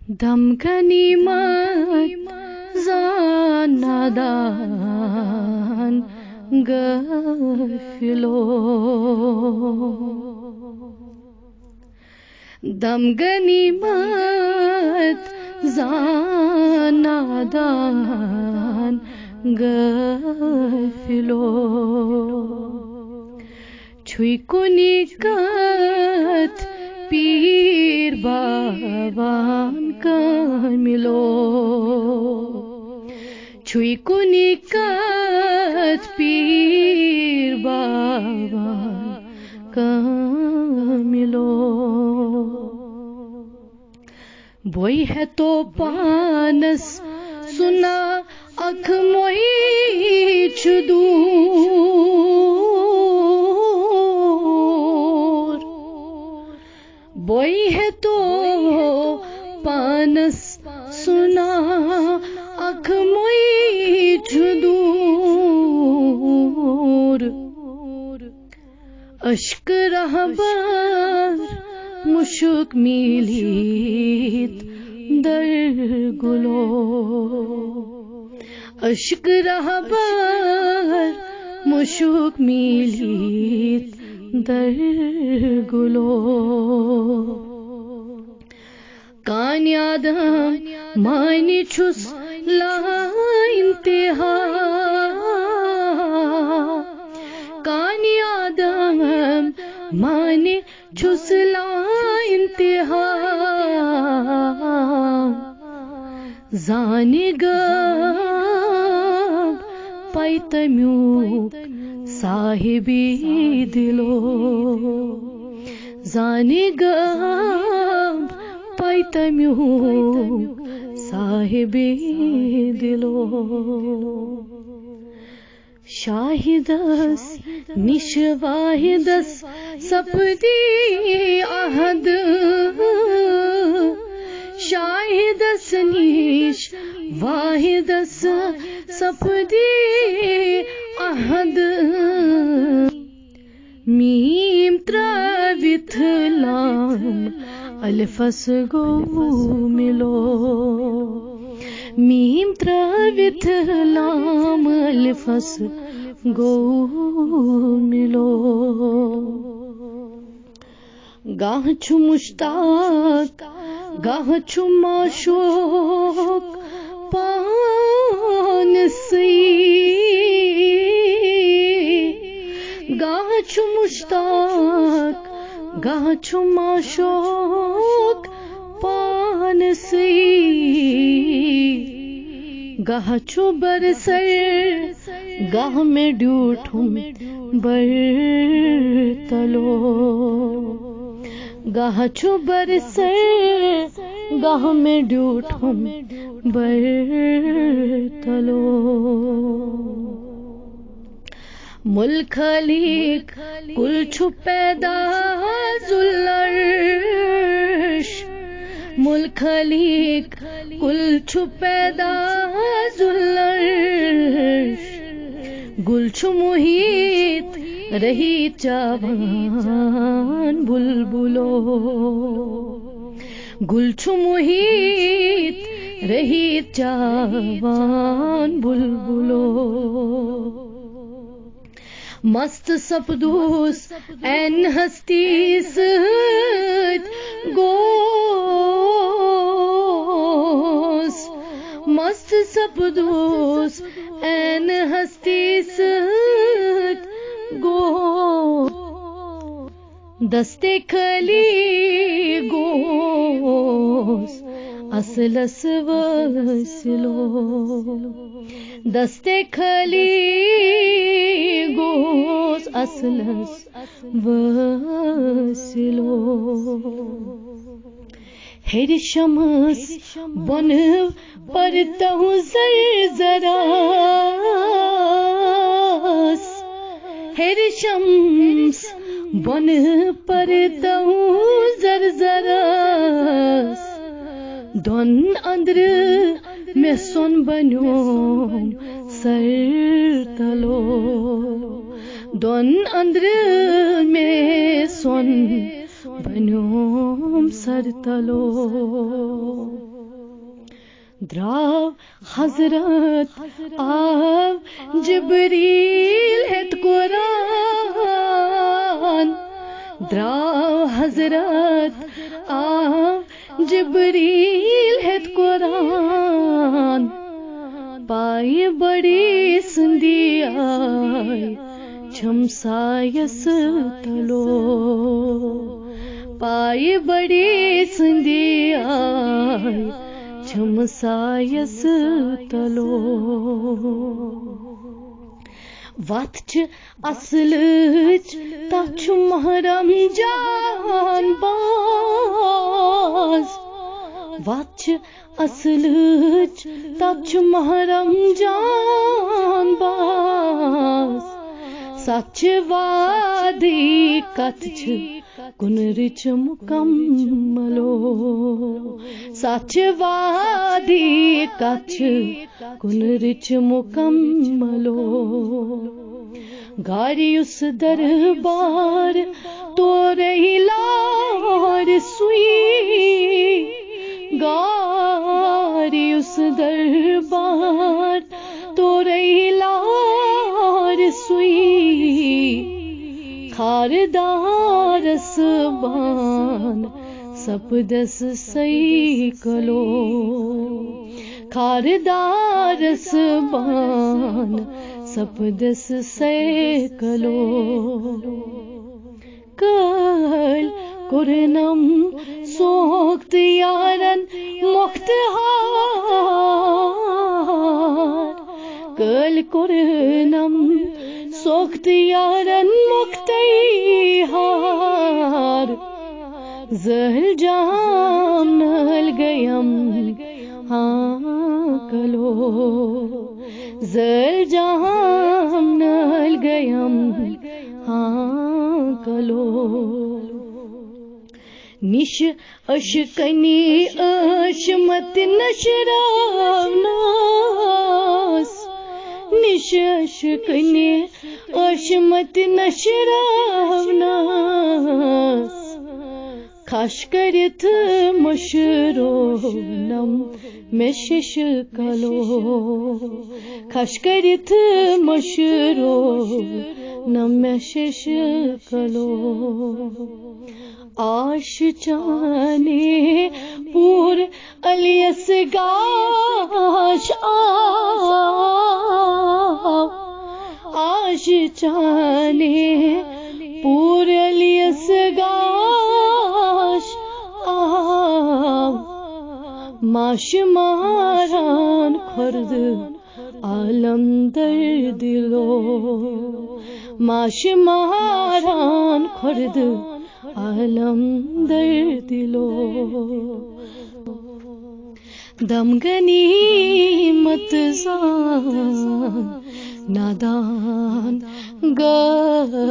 دم غنیمت زان نادان غافلو، دم غنیمت زان نادان غافلو، چھوئی کنیکت پیر بابان کاملو، چھوئی کنیکت پیر بابان کاملو، بوئی ہے تو پانس سنا اکھ موئی دور، بوئی ہے تو پانس سنا اکھ موئی دور، اشک رہبر مشک میلیت در گلو، اشک رہبر مشک میلیت در گلو، کان آدم مانی چھس لا انتہا، کان آدم مانی چھس لا انتہا، زانی گب پیتمیو صاحبی دلو، زانی گب پیتمیو صاحبی دلو، شاہدس نش واحدس سپدی عہد، شاہدس نش واحدس سپدی عہد، میم تراویت لام الفس گو ملو، میم تراویت لام الفس گو ملو، گاہ چھو مشتاق گاہ چھو معشوق پانسی، گاہ چھو مشتاق گاہ چھو معشوق پانسی، گاہ چھو برسر گاہ میں ڈوٹھوں بر تلو، گاہ چھو برسر گاہ میں ڈوٹھوں بر تلو، ملک خلیق کل چھو پیدا ذوالعرش، ملک خلیق کل چھو پیدا ذوالعرش، گل چھو محیط رہی چاوان بلبلو، گل چھو محیط رہی چاوان بلبلو، مست سپدوس این ہستی سۭتۍ گوس، مست سپدوس این ہستی سۭتۍ گوس، دستے خلی گوس اصلس وسلو، دستے خلی گوس اصلس وسلو، ہر شمس بن پرتہوں زرزراس، ہر شمس بن پرتہوں زرزراس، دون اندر میں سون بنیوم سر تلو، دون اندر میں سون بنیوم سر تلو، دراو حضرت آو جبریل ہیت قرآن دراو حضرت آو جبریل ہیت قرآن پائے بڑی سندی آئی چھم سایس تلو پائے بڑی سندی آئی چھم سایس تلو وت چھ اصلچ تتھ چھ محرم جان باز وت چھ اصلچ تتھ چھ محرم جان باز سچ وادی کت چھ کنرچ مکملو سچ وادی کت چھ کنرچ مکملو گاریس دربار تورہی لار سوئی گاریس دربار تورہی لار سوئی خاردارس بان سپدس سیکلو خاردارس بان سپدس سیکلو کل کرنم سوکت یارن مختہار کل کرنم سوکت یارن مختہار زہل جام نل گیم ہاں کلو زہل جام نل گیم ہاں کلو نش اشکنی اشمت نشراوناس نش اشکنی اشمت نشراوناس خش کرت مشرونم مشش کلو خش کرت مشرونم مشش کلو آش چانے پور الیس گاش آش چانے پور الیس گاش ماش ماران خرد عالم در دلو ماش ماران خرد عالم در دلو دم غنیمت زان نادان غافلو